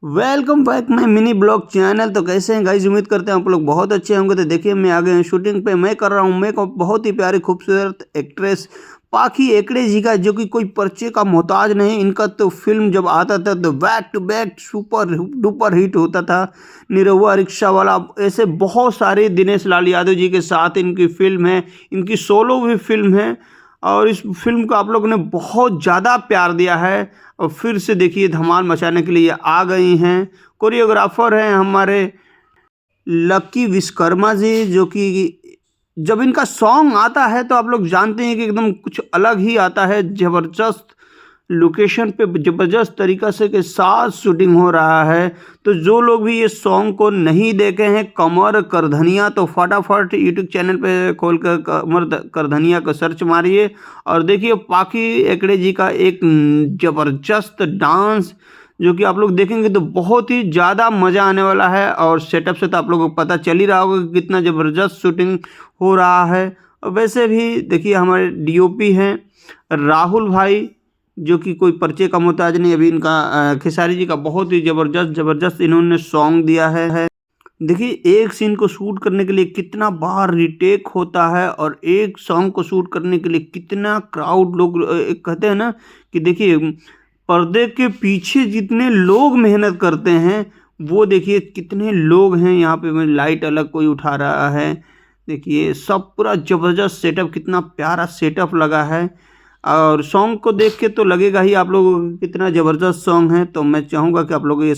Welcome back my mini blog channel. तो कैसे हैं गाइस, उम्मीद करते हैं आप लोग बहुत अच्छे होंगे। तो देखिए मैं आ गए हैं शूटिंग पे। मैं कर रहा हूँ मेकअप बहुत ही प्यारी खूबसूरत एक्ट्रेस पाखी एकड़े जी का, जो कि कोई परिचय का मोहताज नहीं। इनका तो फिल्म जब आता था तो back to back super duper hit होता था। निरहुआ, रिक्शा वाला, ऐसे बहुत सारे दिनेश लाल यादव जी के साथ इनकी फिल्म है। इनकी सोलो भी फिल्म है और इस फिल्म को आप लोगों ने बहुत ज़्यादा प्यार दिया है। और फिर से देखिए धमाल मचाने के लिए आ गई हैं। कोरियोग्राफर हैं हमारे लकी विश्वकर्मा जी, जो कि जब इनका सॉन्ग आता है तो आप लोग जानते हैं कि एकदम कुछ अलग ही आता है। ज़बरदस्त लोकेशन पे ज़बरदस्त तरीक़ा से के साथ शूटिंग हो रहा है। तो जो लोग भी ये सॉन्ग को नहीं देखे हैं कमर कर धनिया, तो फटाफट यूट्यूब चैनल पे खोल कर कमर कर धनिया का सर्च मारिए और देखिए पाखी एकड़े जी का एक ज़बरदस्त डांस, जो कि आप लोग देखेंगे तो बहुत ही ज़्यादा मज़ा आने वाला है। और सेटअप से तो आप लोगों को पता चल ही रहा होगा कि कितना ज़बरदस्त शूटिंग हो रहा है। और वैसे भी देखिए हमारे डीओपी हैं राहुल भाई, जो कि कोई परिचय का मोहताज नहीं। अभी इनका खेसारी जी का बहुत ही ज़बरदस्त इन्होंने सॉन्ग दिया है। देखिए एक सीन को शूट करने के लिए कितना बार रीटेक होता है और एक सॉन्ग को शूट करने के लिए कितना क्राउड लोग कहते हैं ना कि देखिए पर्दे के पीछे जितने लोग मेहनत करते हैं वो देखिए कितने लोग हैं। यहाँ पे मैं लाइट अलग कोई उठा रहा है, देखिए सब पूरा ज़बरदस्त सेटअप, कितना प्यारा सेटअप लगा है। और सॉन्ग को देख के तो लगेगा ही आप लोगों को कितना ज़बरदस्त सॉन्ग है। तो मैं चाहूँगा कि आप लोग ये